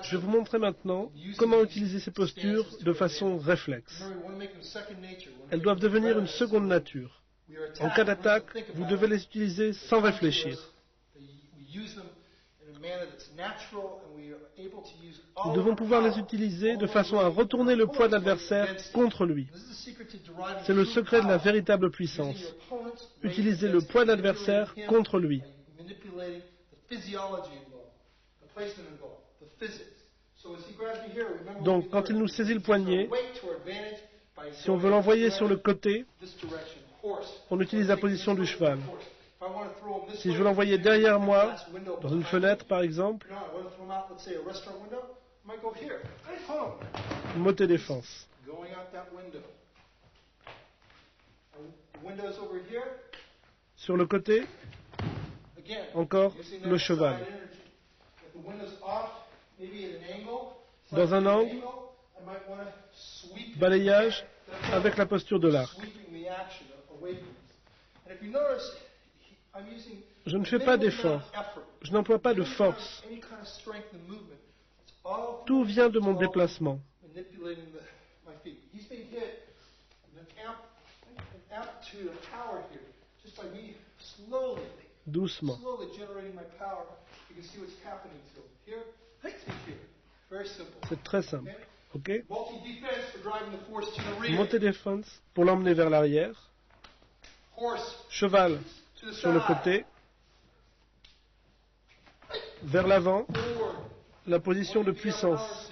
Je vais vous montrer maintenant comment utiliser ces postures de façon réflexe. Elles doivent devenir une seconde nature. En cas d'attaque, vous devez les utiliser sans réfléchir. Nous devons pouvoir les utiliser de façon à retourner le poids de l'adversaire contre lui. C'est le secret de la véritable puissance. Utiliser le poids de l'adversaire contre lui. Donc, quand il nous saisit le poignet, si on veut l'envoyer sur le côté, on utilise la position du cheval. Si je veux l'envoyer derrière moi, dans une fenêtre par exemple, moté défense. Sur le côté, encore le cheval. Dans un angle, balayage avec la posture de l'arc. Je ne fais pas d'effort. Je n'emploie pas de force. Tout vient de mon déplacement. Doucement. C'est très simple. Ok? Montée défense pour l'emmener vers l'arrière. Cheval sur le côté. Vers l'avant. La position de puissance.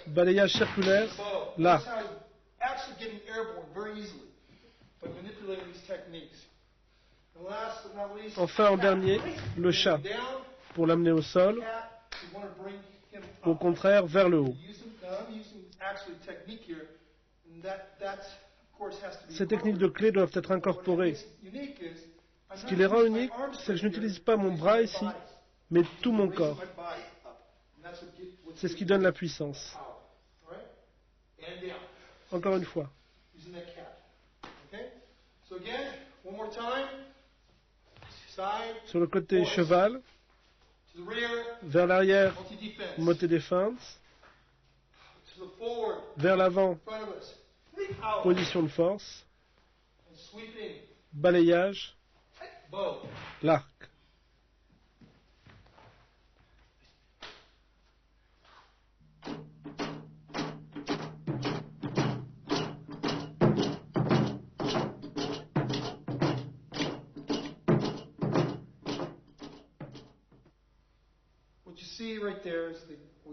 Balayage circulaire, là. Enfin, en dernier, le chat, pour l'amener au sol, au contraire, vers le haut. Ces techniques de clé doivent être incorporées. Ce qui les rend uniques, c'est que je n'utilise pas mon bras ici, mais tout mon corps. C'est ce qui donne la puissance. Encore une fois. Sur le côté cheval, vers l'arrière, moté défense, vers l'avant, position de force, balayage, l'arc.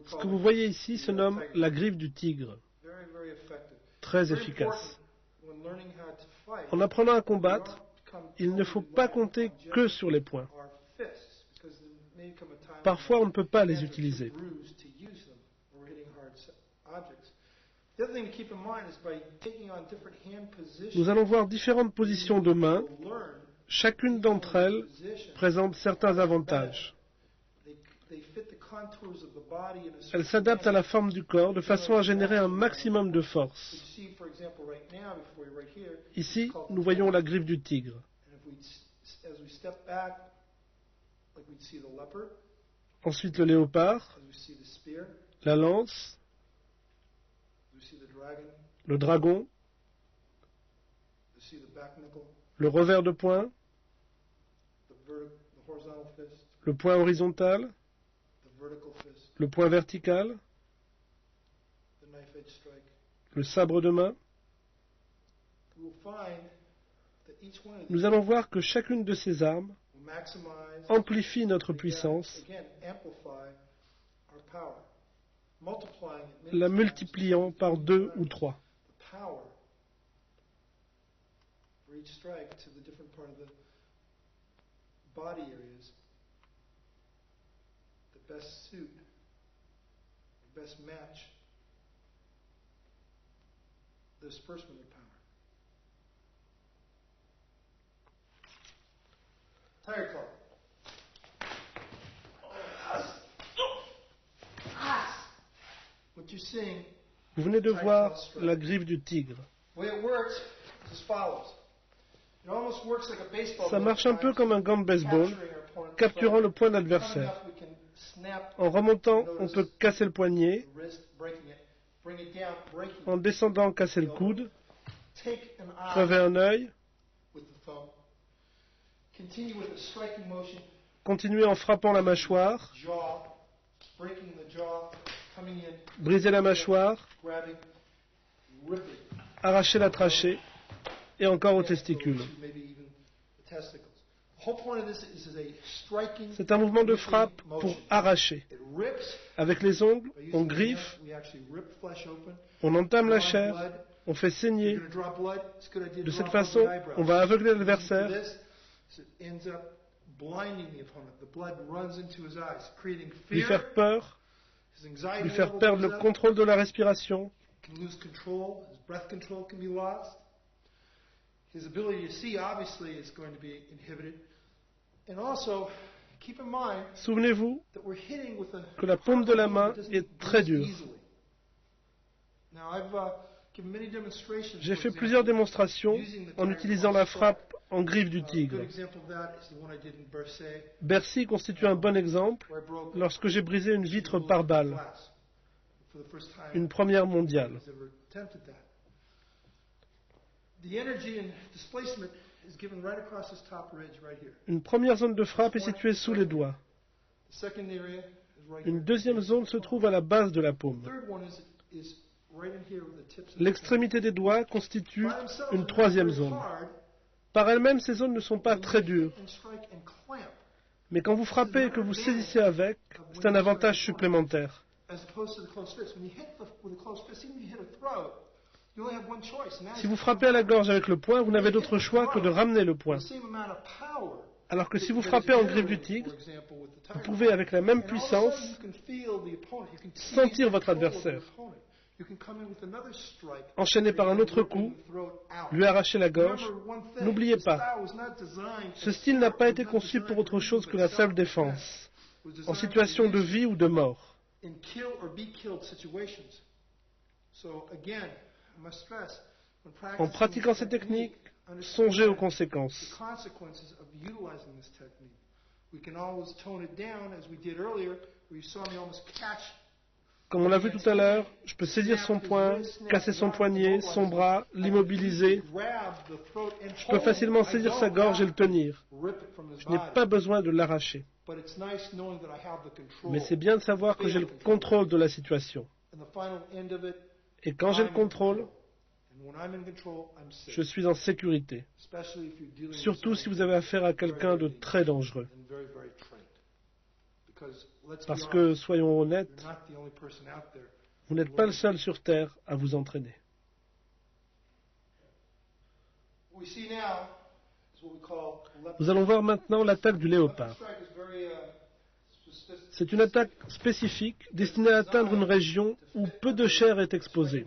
Ce que vous voyez ici se nomme la griffe du tigre. Très efficace. En apprenant à combattre, il ne faut pas compter que sur les poings. Parfois, on ne peut pas les utiliser. Nous allons voir différentes positions de main. Chacune d'entre elles présente certains avantages. Elles s'adaptent à la forme du corps de façon à générer un maximum de force. Ici, nous voyons la griffe du tigre. Ensuite, le léopard, la lance, le dragon, le revers de poing, le poing horizontal, le poing vertical, le sabre de main. Nous allons voir que chacune de ces armes amplifie notre puissance, la multipliant par 2 ou 3. Best suit, the best match, the disbursement of power. Tire club. What you're seeing, vous venez de voir la griffe du tigre. Ça marche un peu comme un gant de baseball, capturant le poing de l'adversaire. En remontant, on peut casser le poignet. En descendant, casser le coude. Crever un œil. Continuer en frappant la mâchoire. Briser la mâchoire. Arracher la trachée. Et encore aux testicules. C'est un mouvement de frappe pour arracher. Avec les ongles, on griffe, on entame la chair, on fait saigner. De cette façon, on va aveugler l'adversaire, lui faire peur, lui faire perdre le contrôle de la respiration. His ability to see, obviously, is going to be inhibited. And also, keep in mind Souvenez-vous que la paume de la main est très dure. J'ai fait plusieurs démonstrations en utilisant la frappe en griffe du tigre. Bercy constitue un bon exemple lorsque j'ai brisé une vitre par balle, une première mondiale. Une première zone de frappe est située sous les doigts. Une deuxième zone se trouve à la base de la paume. L'extrémité des doigts constitue une troisième zone. Par elles-mêmes, ces zones ne sont pas très dures. Mais quand vous frappez et que vous saisissez avec, c'est un avantage supplémentaire. Si vous frappez à la gorge avec le poing, vous n'avez d'autre choix que de ramener le poing. Alors que si vous frappez en griffe du tigre, vous pouvez, avec la même puissance, sentir votre adversaire. Enchaîné par un autre coup, lui arracher la gorge. N'oubliez pas, ce style n'a pas été conçu pour autre chose que la simple défense, en situation de vie ou de mort. En pratiquant ces techniques, songez aux conséquences. Comme on l'a vu tout à l'heure, je peux saisir son poing, casser son poignet, son bras, l'immobiliser. Je peux facilement saisir sa gorge et le tenir. Je n'ai pas besoin de l'arracher. Mais c'est bien de savoir que j'ai le contrôle de la situation. Et quand j'ai le contrôle, je suis en sécurité. Surtout si vous avez affaire à quelqu'un de très dangereux. Parce que, soyons honnêtes, vous n'êtes pas le seul sur Terre à vous entraîner. Nous allons voir maintenant l'attaque du léopard. C'est une attaque spécifique destinée à atteindre une région où peu de chair est exposée.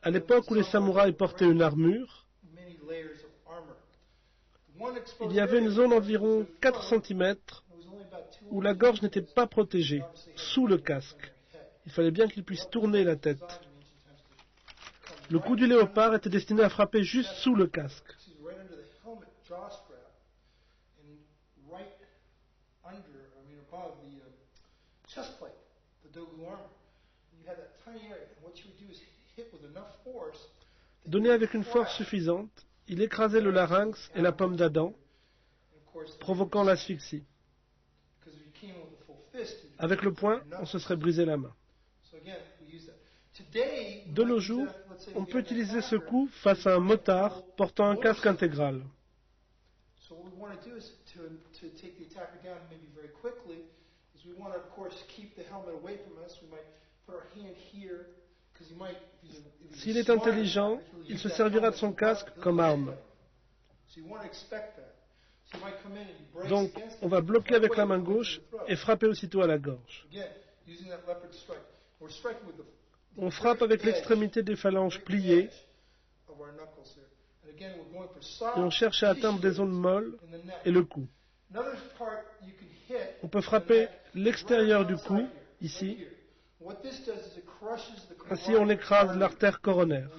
À l'époque où les samouraïs portaient une armure, il y avait une zone d'environ 4 cm où la gorge n'était pas protégée, sous le casque. Il fallait bien qu'il puisse tourner la tête. Le coup du léopard était destiné à frapper juste sous le casque. Donné avec une force suffisante, il écrasait le larynx et la pomme d'Adam, provoquant l'asphyxie. Avec le poing, on se serait brisé la main. De nos jours, on peut utiliser ce coup face à un motard portant un casque intégral. S'il est intelligent, il se servira de son casque comme arme. Donc, on va bloquer avec la main gauche et frapper aussitôt à la gorge. On frappe avec l'extrémité des phalanges pliées et on cherche à atteindre des zones molles et le cou. On peut frapper l'extérieur du cou, ici. Ainsi, on écrase l'artère coronaire.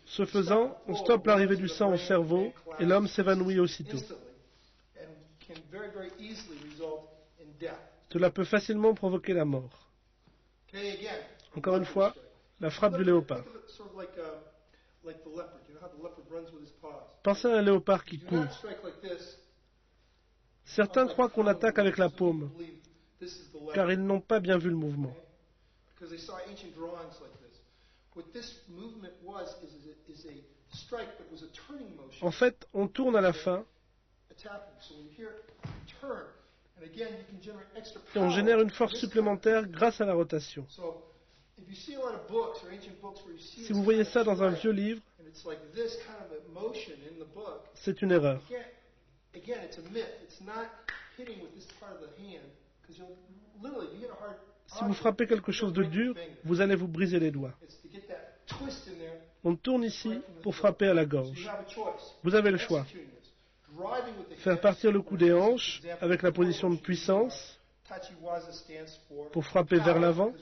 Ce faisant, on stoppe l'arrivée du sang au cerveau et l'homme s'évanouit aussitôt. Cela peut facilement provoquer la mort. Encore une fois, la frappe du léopard. Pensez à un léopard qui court. Certains croient qu'on attaque avec la paume, car ils n'ont pas bien vu le mouvement. En fait, on tourne à la fin et on génère une force supplémentaire grâce à la rotation. Si vous voyez ça dans un vieux livre, c'est une erreur. Si vous frappez quelque chose de dur, vous allez vous briser les doigts. On tourne ici pour frapper à la gorge. Vous avez le choix. Faire partir le coup des hanches avec la position de puissance pour frapper vers l'avant,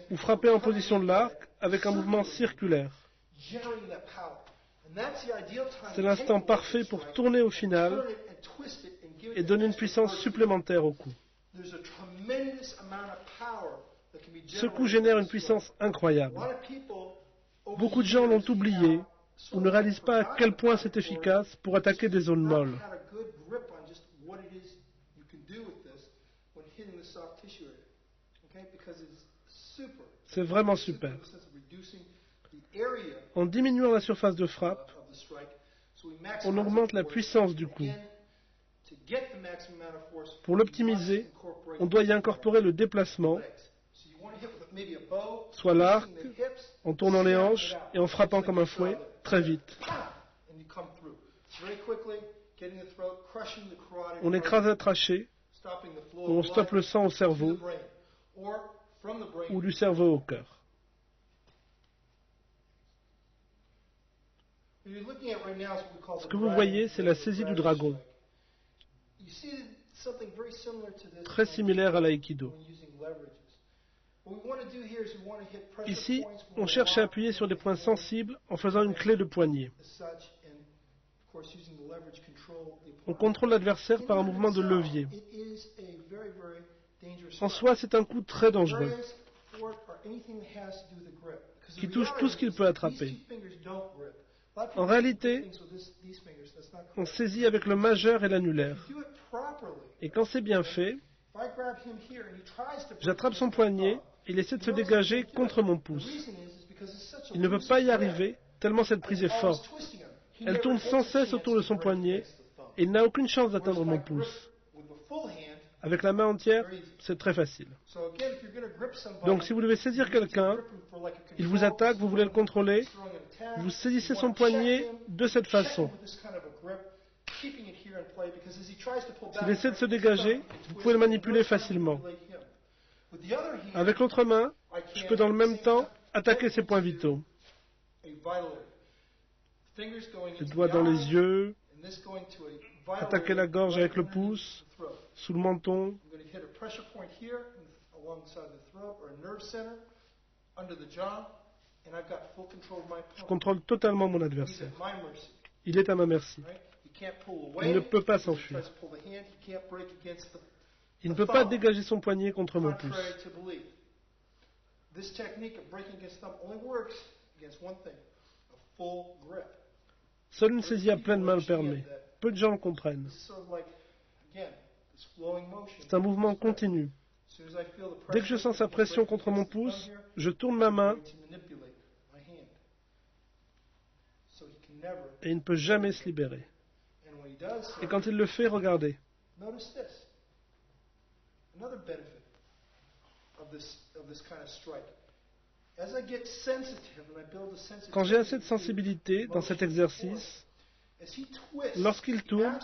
ou frapper en position de l'arc avec un mouvement circulaire. C'est l'instant parfait pour tourner au final et donner une puissance supplémentaire au coup. Ce coup génère une puissance incroyable. Beaucoup de gens l'ont oublié ou ne réalisent pas à quel point c'est efficace pour attaquer des zones molles. C'est vraiment super. En diminuant la surface de frappe, on augmente la puissance du coup. Pour l'optimiser, on doit y incorporer le déplacement, soit l'arc, en tournant les hanches et en frappant comme un fouet, très vite. On écrase la trachée, ou on stoppe le sang au cerveau, ou du cerveau au cœur. Ce que vous voyez, c'est la saisie du dragon, très similaire à l'aïkido. Ici, on cherche à appuyer sur des points sensibles en faisant une clé de poignet. On contrôle l'adversaire par un mouvement de levier. En soi, c'est un coup très dangereux, qui touche tout ce qu'il peut attraper. En réalité, on saisit avec le majeur et l'annulaire. Et quand c'est bien fait, j'attrape son poignet et il essaie de se dégager contre mon pouce. Il ne veut pas y arriver, tellement cette prise est forte. Elle tourne sans cesse autour de son poignet et il n'a aucune chance d'atteindre mon pouce. Avec la main entière, c'est très facile. Donc si vous devez saisir quelqu'un, il vous attaque, vous voulez le contrôler, vous saisissez son poignet de cette façon. S'il essaie de se dégager, vous pouvez le manipuler facilement. Avec l'autre main, je peux dans le même temps attaquer ses points vitaux. Les doigts dans les yeux, attaquer la gorge avec le pouce, sous le menton. Je contrôle totalement mon adversaire. Il est à ma merci. Il ne peut pas s'enfuir. Il ne peut pas dégager son poignet contre mon pouce. Seule une saisie à pleine main le permet. Peu de gens le comprennent. C'est un mouvement continu. Dès que je sens sa pression contre mon pouce, je tourne ma main et il ne peut jamais se libérer. Et quand il le fait, regardez. Quand j'ai assez de sensibilité dans cet exercice, lorsqu'il tourne,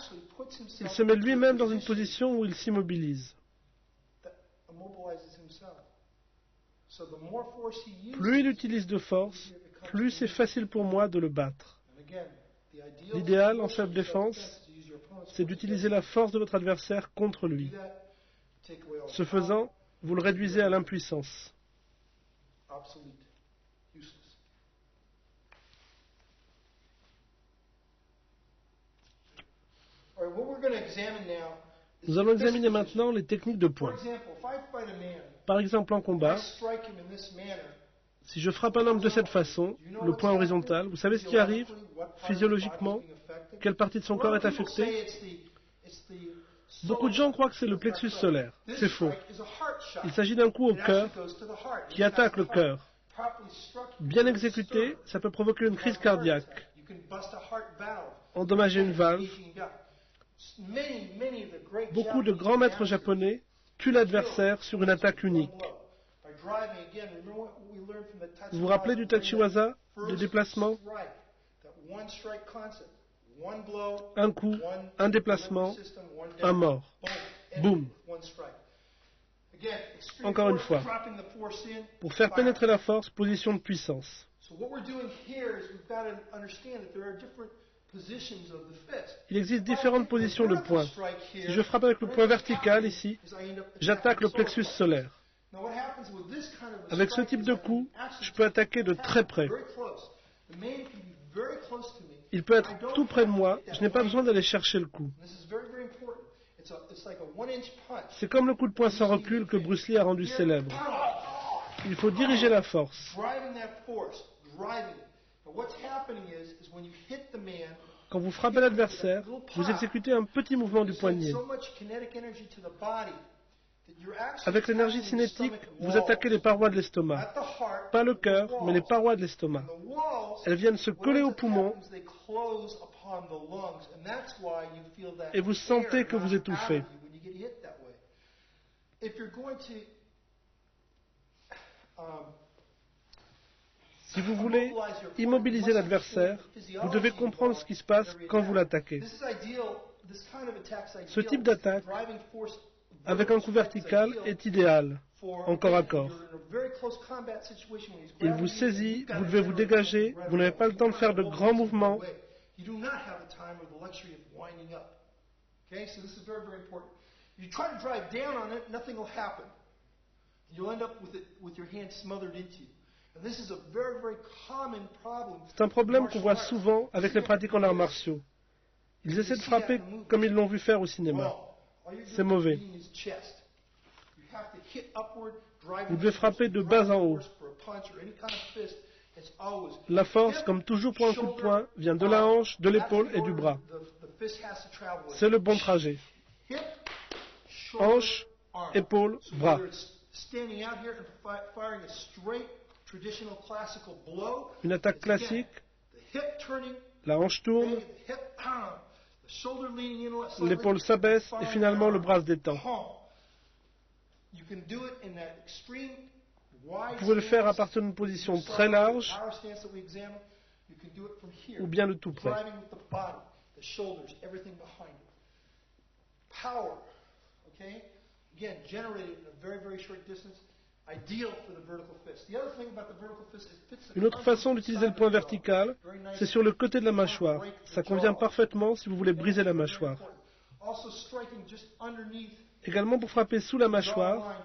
il se met lui-même dans une position où il s'immobilise. Plus il utilise de force, plus c'est facile pour moi de le battre. L'idéal en self-défense, c'est d'utiliser la force de votre adversaire contre lui. Ce faisant, vous le réduisez à l'impuissance. Nous allons examiner maintenant les techniques de poing. Par exemple, en combat, si je frappe un homme de cette façon, le poing horizontal, vous savez ce qui arrive physiologiquement? Quelle partie de son corps est affectée? Beaucoup de gens croient que c'est le plexus solaire. C'est faux. Il s'agit d'un coup au cœur qui attaque le cœur. Bien exécuté, ça peut provoquer une crise cardiaque, endommager une valve. Beaucoup de grands maîtres japonais tuent l'adversaire sur une attaque unique. Vous vous rappelez du Tachiwaza, du déplacement? Un coup, un déplacement, un mort. Boum. Encore une fois. Pour faire pénétrer la force, position de puissance. Il existe différentes positions de poing. Si je frappe avec le poing vertical ici, j'attaque le plexus solaire. Avec ce type de coup, je peux attaquer de très près. Il peut être tout près de moi, je n'ai pas besoin d'aller chercher le coup. C'est comme le coup de poing sans recul que Bruce Lee a rendu célèbre. Il faut diriger la force. Quand vous frappez l'adversaire, vous exécutez un petit mouvement du poignet. Avec l'énergie cinétique, vous attaquez les parois de l'estomac. Pas le cœur, mais les parois de l'estomac. Elles viennent se coller aux poumons et vous sentez que vous étouffez. Si vous voulez immobiliser l'adversaire, vous devez comprendre ce qui se passe quand vous l'attaquez. Ce type d'attaque, avec un coup vertical, est idéal, en corps à corps. Il vous saisit, vous devez vous dégager, vous n'avez pas le temps de faire de grands mouvements. C'est un problème qu'on voit souvent avec les pratiquants d'arts martiaux. Ils essaient de frapper comme ils l'ont vu faire au cinéma. C'est mauvais. Vous devez frapper de bas en haut. La force, comme toujours pour un coup de poing, vient de la hanche, de l'épaule et du bras. C'est le bon trajet. Hanche, épaule, bras. Une attaque classique, la hanche tourne, l'épaule s'abaisse et finalement le bras se détend. Vous pouvez le faire à partir d'une position très large ou bien de tout près. Une autre façon d'utiliser le poing vertical, c'est sur le côté de la mâchoire. Ça convient parfaitement si vous voulez briser la mâchoire. Également pour frapper sous la mâchoire,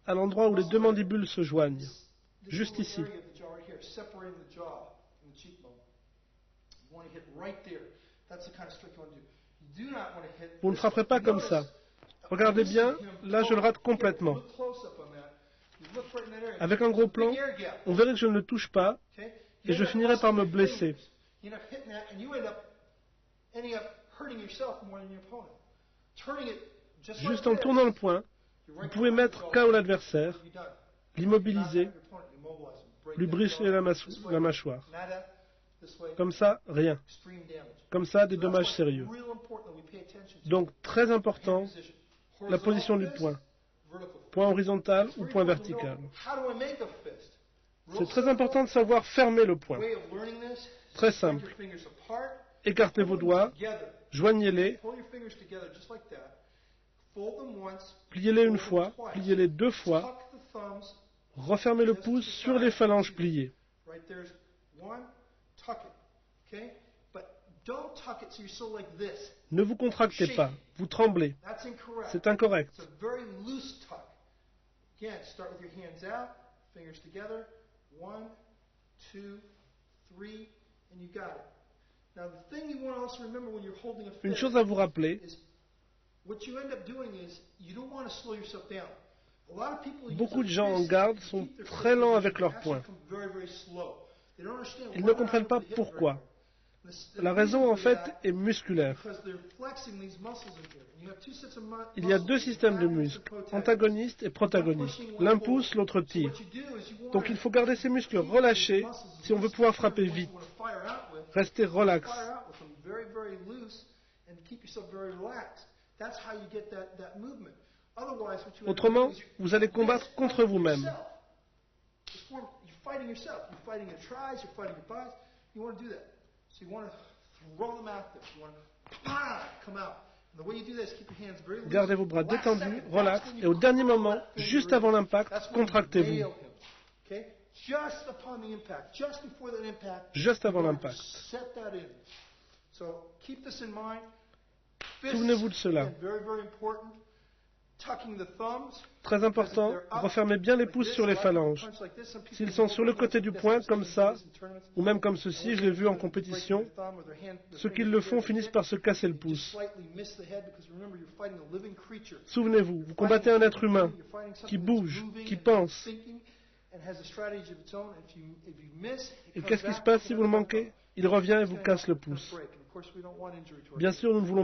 à l'endroit où les deux mandibules se joignent. Juste ici. Vous ne frapperez pas comme ça. Regardez bien, là je le rate complètement. Avec un gros plan, on verrait que je ne le touche pas et je finirai par me blesser. Juste en tournant le poing, vous pouvez mettre KO l'adversaire, l'immobiliser, lui briser la mâchoire. Comme ça, rien. Comme ça, des dommages sérieux. Donc, très important, la position du poing. Point horizontal ou point vertical. C'est très important de savoir fermer le poing. Très simple. Écartez vos doigts, joignez-les, pliez-les une fois, pliez-les deux fois, refermez le pouce sur les phalanges pliées. Ne vous contractez pas, vous tremblez. C'est incorrect. Une chose à vous rappeler, beaucoup de gens en garde sont très lents avec leurs poings. Ils ne comprennent pas pourquoi. La raison, en fait, est musculaire. Il y a deux systèmes de muscles, antagonistes et protagonistes. L'un pousse, l'autre tire. Donc il faut garder ces muscles relâchés si on veut pouvoir frapper vite. Restez relax. Autrement, vous allez combattre contre vous-même. Gardez vos bras détendus, relax, et au dernier moment, juste avant l'impact, contractez-vous. Juste avant l'impact. Souvenez-vous de cela. Très important, refermez bien les pouces sur les phalanges. S'ils sont sur le côté du poing, comme ça, ou même comme ceci, je l'ai vu en compétition, ceux qui le font finissent par se casser le pouce. Souvenez-vous, vous combattez un être humain qui bouge, qui pense. Et qu'est-ce qui se passe si vous le manquez? Il revient et vous casse le pouce. Bien sûr, nous ne voulons